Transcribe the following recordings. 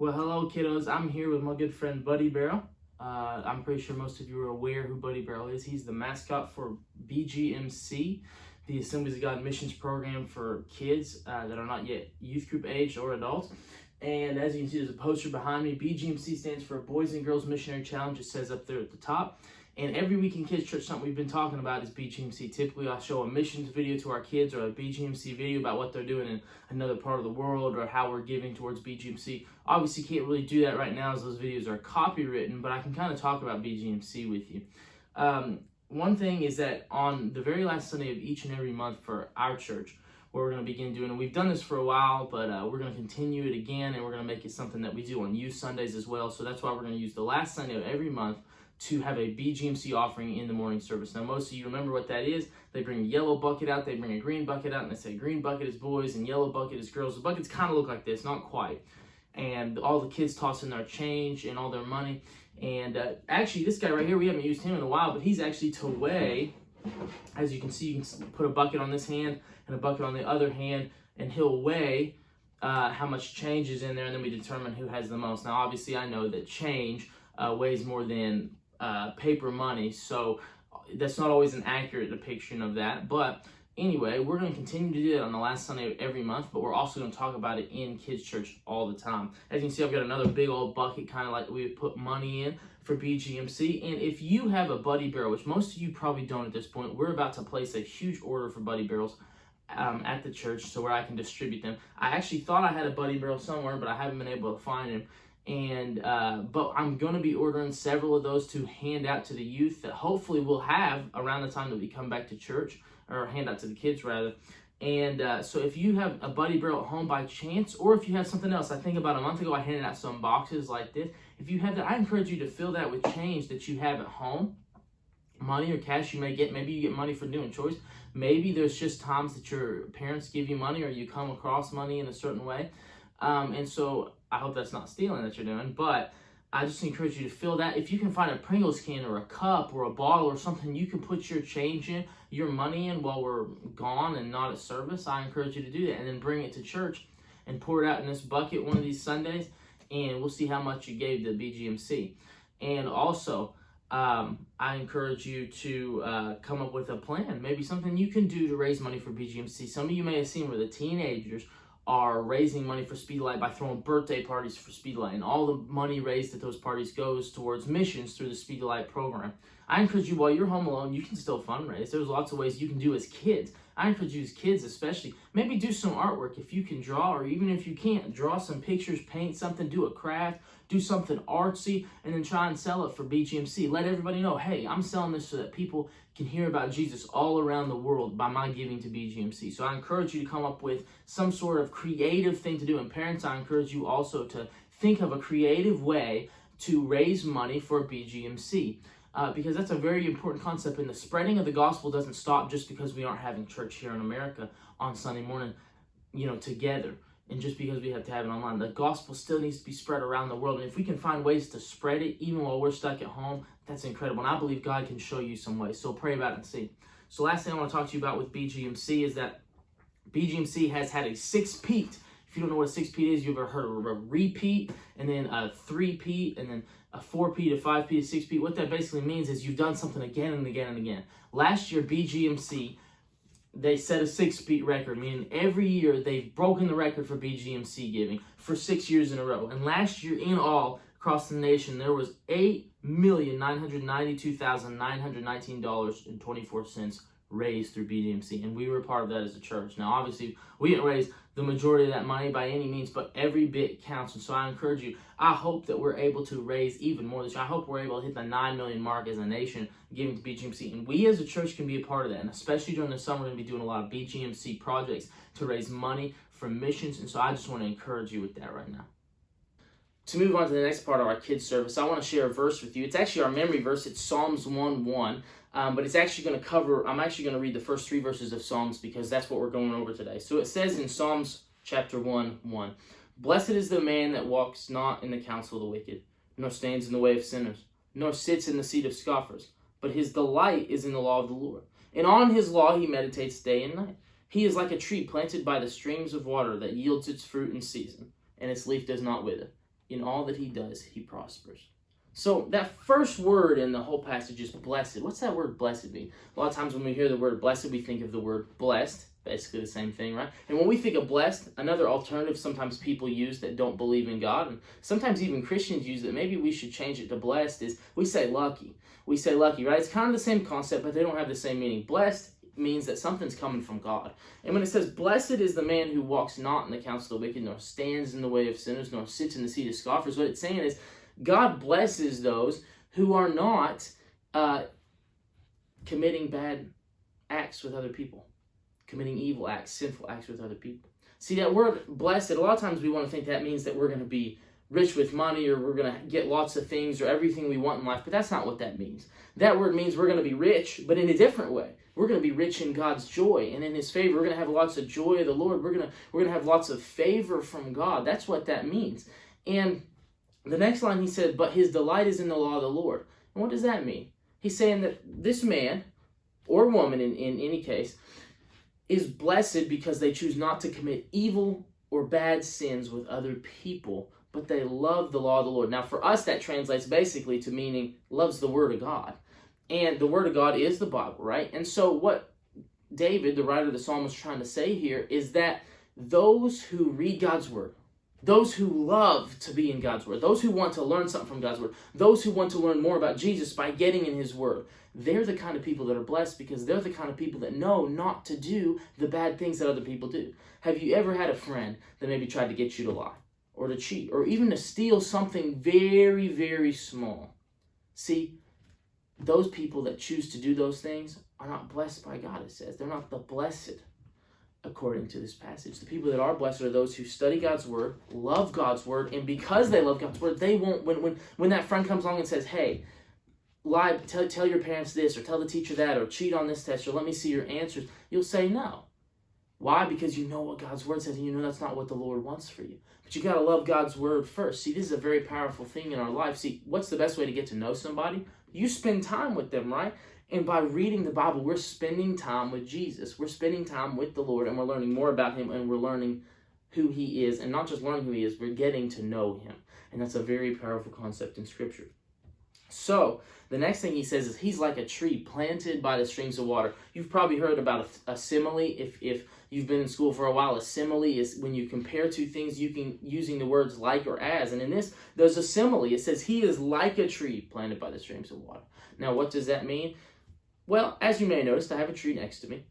Well, hello, kiddos. I'm here with my good friend Buddy Barrel. I'm pretty sure most of you are aware who Buddy Barrel is. He's the mascot for BGMC, the Assemblies of God Missions program for kids that are not yet youth group age or adults. And as you can see, there's a poster behind me. BGMC stands for Boys and Girls Missionary Challenge. It says up there at the top. And every week in Kids Church, something we've been talking about is BGMC. Typically, I show a missions video to our kids or a BGMC video about what they're doing in another part of the world or how we're giving towards BGMC. Obviously, can't really do that right now as those videos are copywritten, but I can kind of talk about BGMC with you. One thing is that on the very last Sunday of each and every month for our church, what we're going to begin doing, and we've done this for a while, but we're going to continue it again, and we're going to make it something that we do on youth Sundays as well. So that's why we're going to use the last Sunday of every month to have a BGMC offering in the morning service. Now, most of you remember what that is. They bring a yellow bucket out, they bring a green bucket out, and they say green bucket is boys and yellow bucket is girls. The buckets kind of look like this, not quite. And all the kids toss in their change and all their money. And actually, this guy right here, we haven't used him in a while, but he's actually to weigh. As you can see, you can put a bucket on this hand and a bucket on the other hand, and he'll weigh how much change is in there, and then we determine who has the most. Now, obviously, I know that change weighs more than paper money, so that's not always an accurate depiction of that. But anyway, we're going to continue to do that on the last Sunday of every month, but we're also going to talk about it in Kids Church all the time. As you can see, I've got another big old bucket, kind of like we would put money in for BGMC. And if you have a Buddy Barrel, which most of you probably don't at this point, we're about to place a huge order for Buddy Barrels at the church so where I can distribute them. I actually thought I had a Buddy Barrel somewhere, but I haven't been able to find him. And but I'm going to be ordering several of those to hand out to the youth that hopefully we'll have around the time that we come back to church, or hand out to the kids rather. And so if you have a Buddy Barrel at home by chance, or if you have something else, I think about a month ago I handed out some boxes like this. If you have that, I encourage you to fill that with change that you have at home, money or cash you may get. Maybe you get money for doing chores. Maybe there's just times that your parents give you money or you come across money in a certain way. And so I hope that's not stealing that you're doing, but I just encourage you to fill that. If you can find a Pringles can or a cup or a bottle or something you can put your change in, your money in while we're gone and not at service, I encourage you to do that. And then bring it to church and pour it out in this bucket one of these Sundays, and we'll see how much you gave to BGMC. And also, I encourage you to come up with a plan, maybe something you can do to raise money for BGMC. Some of you may have seen where the teenagers are raising money for Speedlight by throwing birthday parties for Speedlight, and all the money raised at those parties goes towards missions through the Speedlight program. I encourage you, while you're home alone, you can still fundraise. There's lots of ways you can do as kids. I encourage you as kids especially, maybe do some artwork if you can draw, or even if you can't, draw some pictures, paint something, do a craft, do something artsy, and then try and sell it for BGMC. Let everybody know, hey, I'm selling this so that people can hear about Jesus all around the world by my giving to BGMC. So I encourage you to come up with some sort of creative thing to do. And parents, I encourage you also to think of a creative way to raise money for BGMC. Because that's a very important concept, and the spreading of the gospel doesn't stop just because we aren't having church here in America on Sunday morning, together, and just because we have to have it online. The gospel still needs to be spread around the world, and if we can find ways to spread it even while we're stuck at home, that's incredible, and I believe God can show you some ways, so pray about it and see. So last thing I want to talk to you about with BGMC is that BGMC has had a six-peat. If you don't know what a six-peat is, you've ever heard of a repeat, and then a three-peat, and then a 4-peat, a 5-peat, a 6-peat. What that basically means is you've done something again and again and again. Last year, BGMC, they set a 6-peat record, meaning every year they've broken the record for BGMC giving for 6 years in a row. And last year, in all, across the nation, there was $8,992,919.24 raised through BGMC, and we were part of that as a church. Now, obviously, we didn't raise the majority of that money by any means, but every bit counts. And so I encourage you, I hope that we're able to raise even more this year. I hope we're able to hit the 9 million mark as a nation giving to BGMC, and we as a church can be a part of that. And especially during the summer, we're going to be doing a lot of BGMC projects to raise money for missions, and so I just want to encourage you with that right now. To move on to the next part of our kids service, I want to share a verse with you. It's actually our memory verse. It's Psalms 1:1. But it's actually going to cover, I'm actually going to read the first 3 verses of Psalms because that's what we're going over today. So it says in Psalms chapter 1:1, "Blessed is the man that walks not in the counsel of the wicked, nor stands in the way of sinners, nor sits in the seat of scoffers. But his delight is in the law of the Lord. And on his law he meditates day and night. He is like a tree planted by the streams of water that yields its fruit in season, and its leaf does not wither. In all that he does, he prospers. So that first word in the whole passage is blessed. What's that word blessed mean? A lot of times when we hear the word blessed, we think of the word blessed. Basically the same thing, right? And when we think of blessed, another alternative sometimes people use that don't believe in God, and sometimes even Christians use that maybe we should change it to blessed, is we say lucky. We say lucky, right? It's kind of the same concept, but they don't have the same meaning. Blessed means that something's coming from God. And when it says, blessed is the man who walks not in the counsel of the wicked, nor stands in the way of sinners, nor sits in the seat of scoffers, what it's saying is God blesses those who are not committing bad acts with other people, committing evil acts, sinful acts with other people. See, that word blessed, a lot of times we want to think that means that we're going to be rich with money, or we're going to get lots of things, or everything we want in life, but that's not what that means. That word means we're going to be rich, but in a different way. We're going to be rich in God's joy and in His favor. We're going to have lots of joy of the Lord. We're going to have lots of favor from God. That's what that means. And the next line he said, but his delight is in the law of the Lord. And what does that mean? He's saying that this man, or woman in any case, is blessed because they choose not to commit evil or bad sins with other people, but they love the law of the Lord. Now, for us, that translates basically to meaning loves the Word of God. And the Word of God is the Bible, right? And so what David, the writer of the psalm, is trying to say here is that those who read God's Word, those who love to be in God's Word, those who want to learn something from God's Word, those who want to learn more about Jesus by getting in His Word, they're the kind of people that are blessed because they're the kind of people that know not to do the bad things that other people do. Have you ever had a friend that maybe tried to get you to lie, or to cheat, or even to steal something very, very small? See, those people that choose to do those things are not blessed by God, it says. They're not the blessed, according to this passage. The people that are blessed are those who study God's Word, love God's Word, and because they love God's Word, they won't, when that friend comes along and says, hey, lie, tell your parents this, or tell the teacher that, or cheat on this test, or let me see your answers, you'll say no. Why? Because you know what God's Word says, and you know that's not what the Lord wants for you. But you got to love God's Word first. See, this is a very powerful thing in our life. See, what's the best way to get to know somebody? You spend time with them, right? And by reading the Bible, we're spending time with Jesus. We're spending time with the Lord, and we're learning more about Him, and we're learning who He is. And not just learning who He is, we're getting to know Him. And that's a very powerful concept in Scripture. So, the next thing he says is he's like a tree planted by the streams of water. You've probably heard about a simile. If you've been in school for a while, a simile is when you compare two things using the words like or as. And in this, there's a simile. It says he is like a tree planted by the streams of water. Now, what does that mean? Well, as you may have noticed, I have a tree next to me.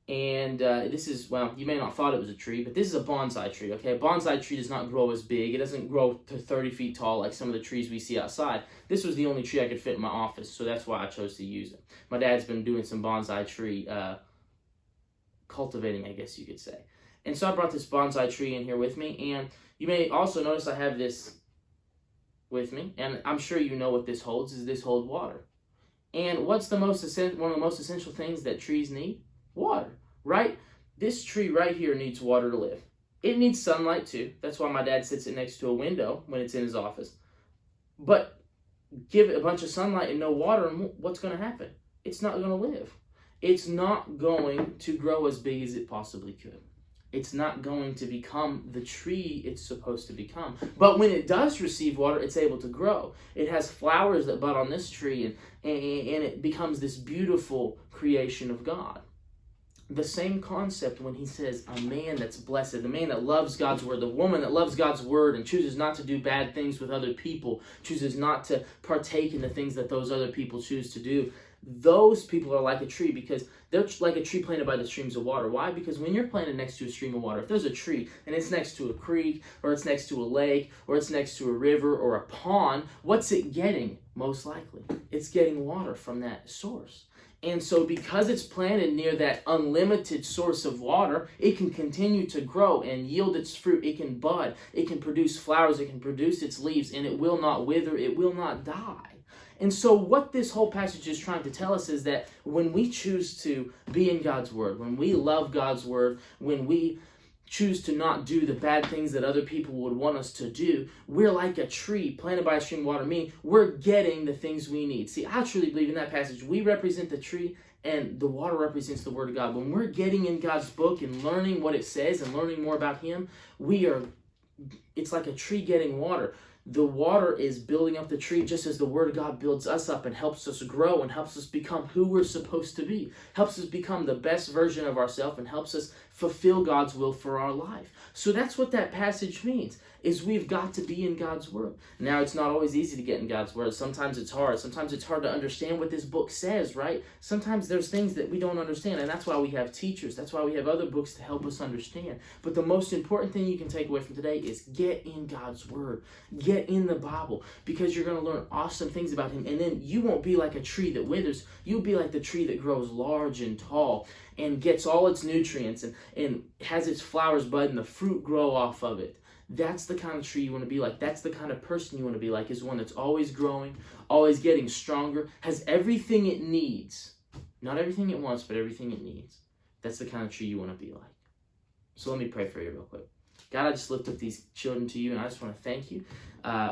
And this is, well, you may not have thought it was a tree, but this is a bonsai tree, okay? A bonsai tree does not grow as big. It doesn't grow to 30 feet tall like some of the trees we see outside. This was the only tree I could fit in my office, so that's why I chose to use it. My dad's been doing some bonsai tree cultivating, I guess you could say. And so I brought this bonsai tree in here with me, and you may also notice I have this with me, and I'm sure you know what this holds, is this holds water. And what's one of the most essential things that trees need? Water, right? This tree right here needs water to live. It needs sunlight too. That's why my dad sits it next to a window when it's in his office. But give it a bunch of sunlight and no water, and what's going to happen? It's not going to live. It's not going to grow as big as it possibly could. It's not going to become the tree it's supposed to become. But when it does receive water, it's able to grow. It has flowers that bud on this tree, and it becomes this beautiful creation of God. The same concept when he says a man that's blessed, the man that loves God's Word, the woman that loves God's Word and chooses not to do bad things with other people, chooses not to partake in the things that those other people choose to do. Those people are like a tree because they're like a tree planted by the streams of water. Why? Because when you're planted next to a stream of water, if there's a tree and it's next to a creek, or it's next to a lake, or it's next to a river or a pond, what's it getting? Most likely, it's getting water from that source. And so because it's planted near that unlimited source of water, it can continue to grow and yield its fruit. It can bud. It can produce flowers. It can produce its leaves, and it will not wither. It will not die. And so what this whole passage is trying to tell us is that when we choose to be in God's Word, when we love God's Word, when we choose to not do the bad things that other people would want us to do, we're like a tree planted by a stream of water, meaning we're getting the things we need. See, I truly believe in that passage. We represent the tree, and the water represents the Word of God. When we're getting in God's book and learning what it says and learning more about Him, it's like a tree getting water. The water is building up the tree just as the Word of God builds us up and helps us grow and helps us become who we're supposed to be, helps us become the best version of ourselves, and helps us fulfill God's will for our life. So that's what that passage means, is we've got to be in God's Word. Now, it's not always easy to get in God's Word. Sometimes it's hard. Sometimes it's hard to understand what this book says, right? Sometimes there's things that we don't understand, and that's why we have teachers. That's why we have other books to help us understand. But the most important thing you can take away from today is get in God's Word. Get in the Bible, because you're going to learn awesome things about Him. And then you won't be like a tree that withers. You'll be like the tree that grows large and tall and gets all its nutrients and has its flowers bud and the fruit grow off of it. That's the kind of tree you want to be like. That's the kind of person you want to be like, is one that's always growing, always getting stronger, has everything it needs. Not everything it wants, but everything it needs. That's the kind of tree you want to be like. So let me pray for you real quick. God, I just lift up these children to you, and I just want to thank you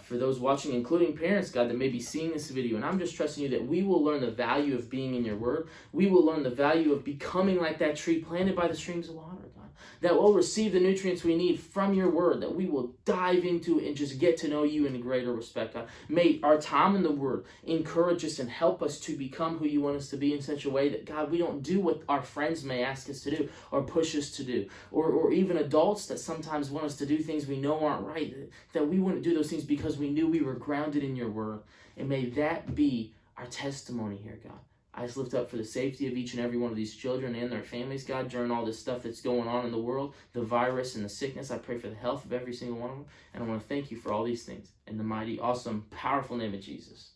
for those watching, including parents, God, that may be seeing this video. And I'm just trusting you that we will learn the value of being in your Word. We will learn the value of becoming like that tree planted by the streams of water, God. That we'll receive the nutrients we need from your Word, that we will dive into it and just get to know you in a greater respect, God. May our time in the Word encourage us and help us to become who you want us to be in such a way that, God, we don't do what our friends may ask us to do or push us to do, or even adults that sometimes want us to do things we know aren't right, that we wouldn't do those things because we knew we were grounded in your Word. And may that be our testimony here, God. I just lift up for the safety of each and every one of these children and their families, God, during all this stuff that's going on in the world, the virus and the sickness. I pray for the health of every single one of them. And I want to thank you for all these things in the mighty, awesome, powerful name of Jesus.